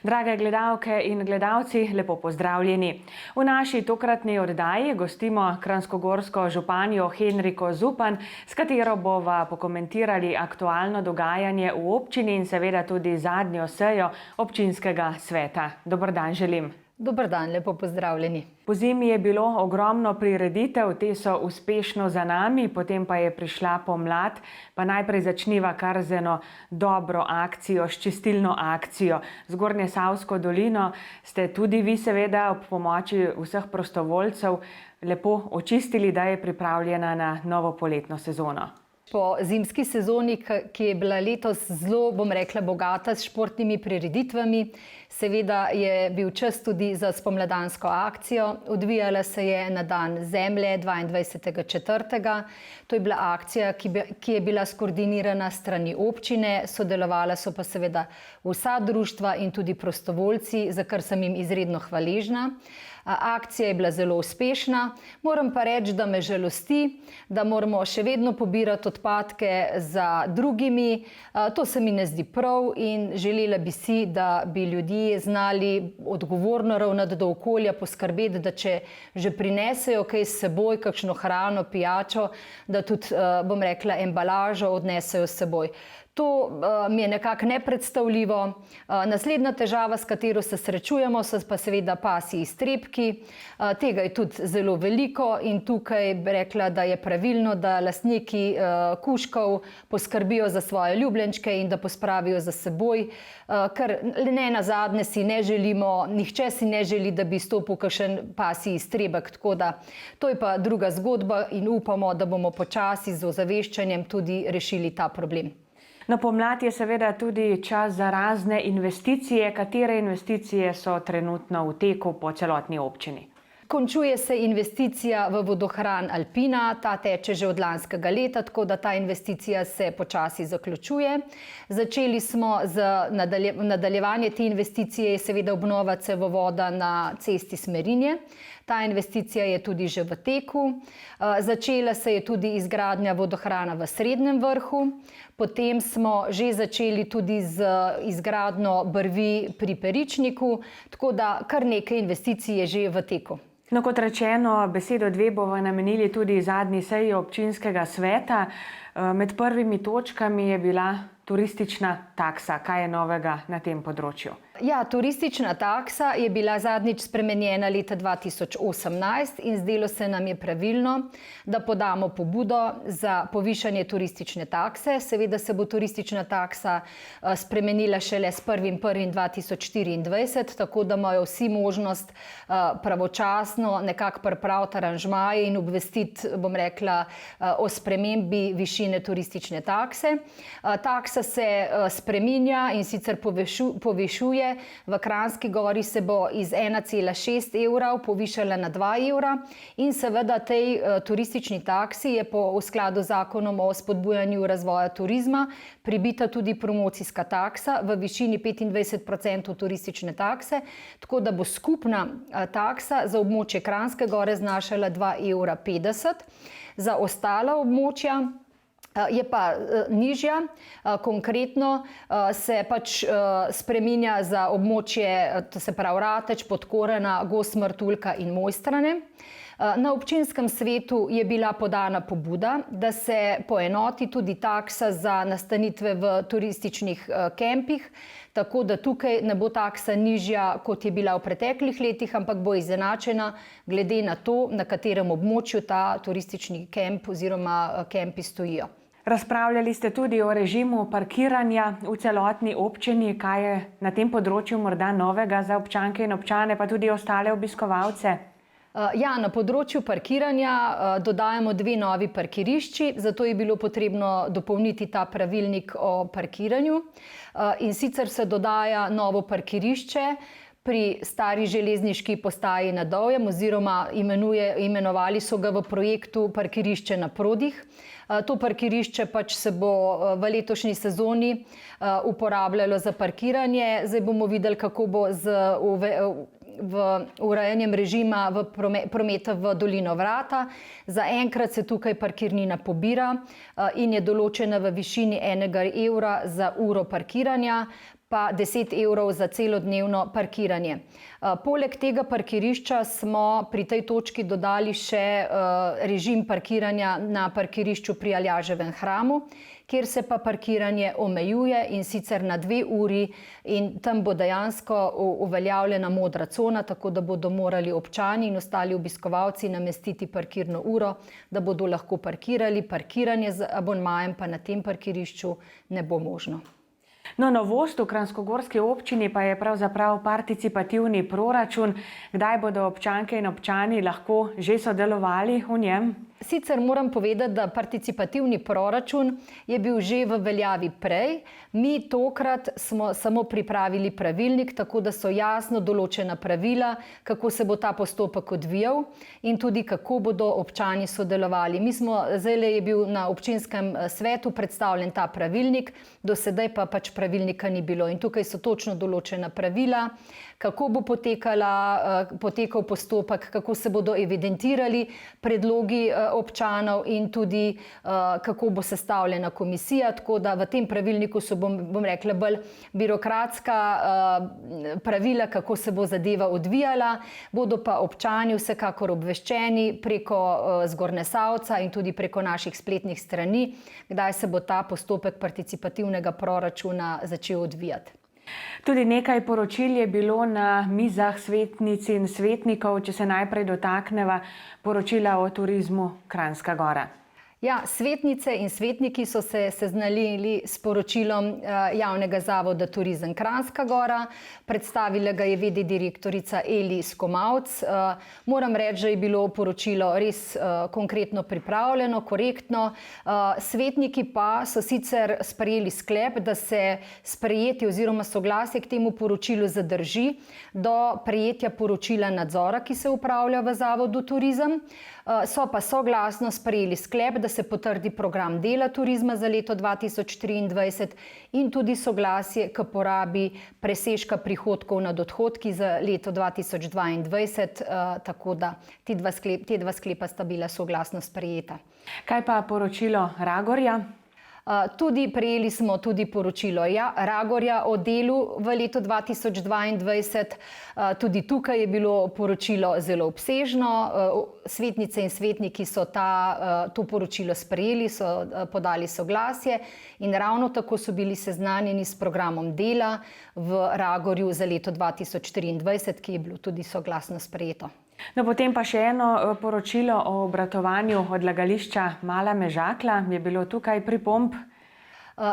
Drage gledalke in gledalci, lepo pozdravljeni. V naši tokratni oddaji gostimo kranjskogorsko županjo Henriko Zupan, s katero bova pokomentirali aktualno dogajanje v občini in seveda tudi zadnjo sejo občinskega sveta. Dober dan želim. Dober dan, lepo pozdravljeni. Pozimi je bilo ogromno prireditev, te so uspešno za nami, potem pa je prišla pomlad, pa najprej začniva kar z eno dobro akcijo, s čistilno akcijo. Zgornjesavsko dolino ste tudi vi seveda ob pomoči vseh prostovoljcev lepo očistili, da je pripravljena na novo poletno sezono. Po zimski sezoni, ki je bila letos zelo, bogata s športnimi prireditvami, seveda je bil čas tudi za spomladansko akcijo. Odvijala se je na dan zemlje 22.4. To je bila akcija, ki je bila skoordinirana s strani občine, sodelovala so pa seveda vsa društva in tudi prostovoljci, za kar sem jim izredno hvaležna. Akcija je bila zelo uspešna, moram pa reči, da me žalosti, da moramo še vedno pobirati odpadke za drugimi. To se mi ne zdi prav in želela bi si, da bi ljudje znali odgovorno ravnati do okolja, poskrbeti, da če že prinesejo kaj s seboj, kakšno hrano, pijačo, da tudi, embalažo odnesejo s seboj. To mi je nekako nepredstavljivo. Naslednja težava, s katero se srečujemo, so pa seveda pasji iztrebki. Tega je tudi zelo veliko in tukaj bi rekla, da je pravilno, da lastniki kužkov poskrbijo za svoje ljubljenčke in da pospravijo za seboj, ker ne nazadnje si ne želimo, nihče si ne želi, da bi stopil kakšen pasji iztrebek. Tako da to je pa druga zgodba in upamo, da bomo počasi z ozaveščanjem tudi rešili ta problem. No, pomlad je seveda tudi čas za razne investicije. Katere investicije so trenutno v teku po celotni občini? Končuje se investicija v vodohran Alpina, ta teče že od lanskega leta, tako da ta investicija se počasi zaključuje. Začeli smo z nadaljevanje te investicije, je seveda obnova cevovoda na cesti Smerinje. Ta investicija je tudi že v teku. Začela se je tudi izgradnja vodohrana v Srednjem Vrhu. Potem smo že začeli tudi z izgradnjo brvi pri Peričniku, tako da kar nekaj investicij je že v teku. No, kot rečeno, besedo dve bomo namenili tudi zadnji seji občinskega sveta. Med prvimi točkami je bila turistična taksa. Kaj je novega na tem področju? Ja, turistična taksa je bila zadnjič spremenjena leta 2018 in zdelo se nam je pravilno, da podamo pobudo za povišanje turistične takse. Seveda se bo turistična taksa spremenila šele s 1.1.2024, tako da imajo vsi možnost pravočasno nekako pripraviti aranžmaje in obvestiti, o spremembi višine turistične takse. Taksa se spreminja in sicer povišuje. V Kranjski Gori se bo iz 1,6 evrov povišala na 2 evra in seveda tej turistični taksi je v skladu z zakonom o spodbujanju razvoja turizma pribita tudi promocijska taksa v višini 25% turistične takse, tako da bo skupna taksa za območje Kranjske Gore znašala 2,50 evra. Za ostala območja je pa nižja, konkretno se pač spreminja za območje, to se pravi Rateč, Podkorena, Gozd Martuljka in Mojstrane. Na občinskem svetu je bila podana pobuda, da se poenoti tudi taksa za nastanitve v turističnih kempih, tako da tukaj ne bo taksa nižja, kot je bila v preteklih letih, ampak bo izenačena glede na to, na katerem območju ta turistični kemp oziroma kempi stojijo. Razpravljali ste tudi o režimu parkiranja v celotni občini. Kaj je na tem področju morda novega za občanke in občane, pa tudi ostale obiskovalce? Ja, na področju parkiranja dodajamo 2 novi parkirišči, zato je bilo potrebno dopolniti ta pravilnik o parkiranju. In sicer se dodaja novo parkirišče pri stari železniški postaji na Dovjem oziroma imenovali so ga v projektu Parkirišče na Prodih. To parkirišče pač se bo v letošnji sezoni uporabljalo za parkiranje. Zdaj bomo videli, kako bo z v urejanjem režima prometa v Dolino Vrata. Zaenkrat se tukaj parkirnina pobira in je določena v višini 1 evra za uro parkiranja, pa 10 evrov za celodnevno parkiranje. Poleg tega parkirišča smo pri tej točki dodali še režim parkiranja na parkirišču pri Aljaževem hramu, kjer se pa parkiranje omejuje, in sicer na 2 uri, in tam bo dejansko uveljavljena modra cona, tako da bodo morali občani in ostali obiskovalci namestiti parkirno uro, da bodo lahko parkirali. Parkiranje z abonmajem pa na tem parkirišču ne bo možno. No, novost v kranjskogorski občini pa je pravzaprav participativni proračun. Kdaj bodo občanke in občani lahko že sodelovali v njem? Sicer moram povedati, da participativni proračun je bil že v veljavi prej. Mi tokrat smo samo pripravili pravilnik, tako da so jasno določena pravila, kako se bo ta postopek odvijal in tudi kako bodo občani sodelovali. Zdaj je bil na občinskem svetu predstavljen ta pravilnik, do sedaj pa pač pravilnika ni bilo. In tukaj so točno določena pravila, kako bo potekal postopek, kako se bodo evidentirali predlogi občanov in tudi kako bo sestavljena komisija. Tako da v tem pravilniku so, bom rekla, bolj birokratska pravila, kako se bo zadeva odvijala. Bodo pa občani vsekakor obveščeni preko Zgornjesavca in tudi preko naših spletnih strani, kdaj se bo ta postopek participativnega proračuna začel odvijati. Tudi nekaj poročil je bilo na mizah svetnic in svetnikov, če se najprej dotakneva poročila o turizmu Kranjska Gora. Ja, svetnice in svetniki so se seznanili s poročilom javnega zavoda Turizem Kranjska Gora. Predstavila ga je v.d. direktorica Eli Skomavc. Moram reči, da je bilo poročilo res konkretno pripravljeno, korektno. Svetniki pa so sicer sprejeli sklep, da se sprejetje oziroma soglasje k temu poročilu zadrži do prejetja poročila nadzora, ki se upravlja v zavodu Turizem. So pa soglasno sprejeli sklep, da se potrdi program dela turizma za leto 2023 in tudi soglasje k porabi presežka prihodkov nad odhodki za leto 2022, tako da te dva sklepa sta bila soglasno sprejeta. Kaj pa poročilo Ragorja? Tudi prejeli smo tudi poročilo Ragorja o delu v letu 2022. Tudi tukaj je bilo poročilo zelo obsežno. Svetnice in svetniki so to poročilo sprejeli, so podali soglasje in ravno tako so bili seznanjeni s programom dela v Ragorju za leto 2023, ki je bilo tudi soglasno sprejeto. No, potem pa še eno poročilo o obratovanju odlagališča Mala Mežakla. Je bilo tukaj pripomb?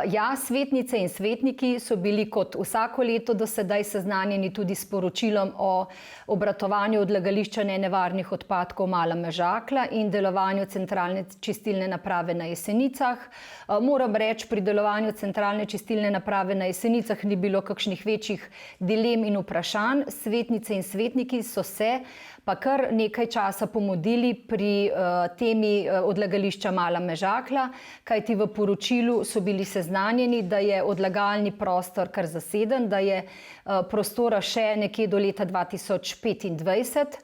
Ja, svetnice in svetniki so bili kot vsako leto do sedaj seznanjeni tudi s poročilom o obratovanju odlagališča nenevarnih odpadkov Mala Mežakla in delovanju centralne čistilne naprave na Jesenicah. Moram reči, pri delovanju centralne čistilne naprave na Jesenicah ni bilo kakšnih večjih dilem in vprašanj. Svetnice in svetniki so se pa kar nekaj časa pomudili pri temi odlagališča Mala Mežakla, kajti v poročilu so bili seznanjeni, da je odlagalni prostor kar zaseden, da je prostora še nekje do leta 2025.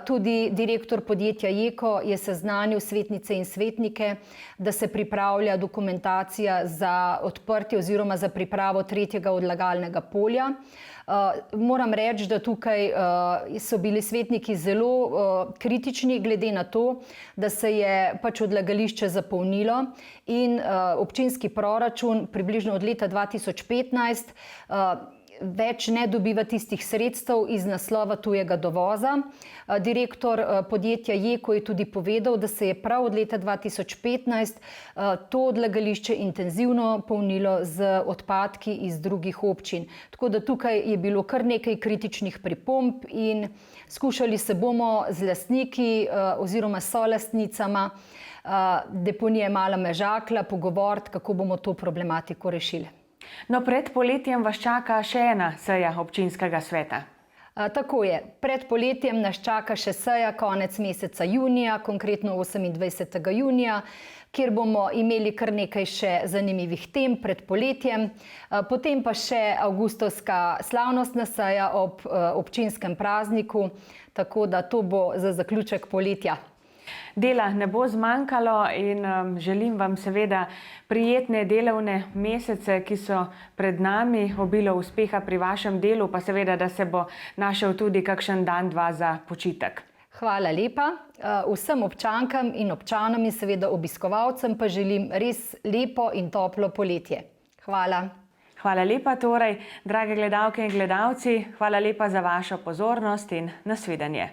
Tudi direktor podjetja Jeko je seznanil svetnice in svetnike, da se pripravlja dokumentacija za odprtje oziroma za pripravo 3. odlagalnega polja. Moram reči, da tukaj so bili svetniki zelo kritični glede na to, da se je pač odlagališče zapolnilo in občinski proračun približno od leta 2015 več ne dobiva tistih sredstev iz naslova tujega dovoza. Direktor podjetja Jeko je tudi povedal, da se je prav od leta 2015 to odlagališče intenzivno polnilo z odpadki iz drugih občin. Tako da tukaj je bilo kar nekaj kritičnih pripomb in skušali se bomo z lastniki oziroma solastnicama deponije Mala Mežakla pogovoriti, kako bomo to problematiko rešili. No, pred poletjem vas čaka še ena seja občinskega sveta. Tako je, pred poletjem nas čaka še seja konec meseca junija, konkretno 28. junija, kjer bomo imeli kar nekaj še zanimivih tem pred poletjem, potem pa še avgustovska slavnostna seja ob občinskem prazniku, tako da to bo za zaključek poletja. Dela ne bo zmanjkalo in želim vam seveda prijetne delovne mesece, ki so pred nami, obilo uspeha pri vašem delu, pa seveda, da se bo našel tudi kakšen dan, dva za počitek. Hvala lepa. Vsem občankam in občanom in seveda obiskovalcem pa želim res lepo in toplo poletje. Hvala. Hvala lepa torej, drage gledalke in gledalci, hvala lepa za vašo pozornost in nasvidenje.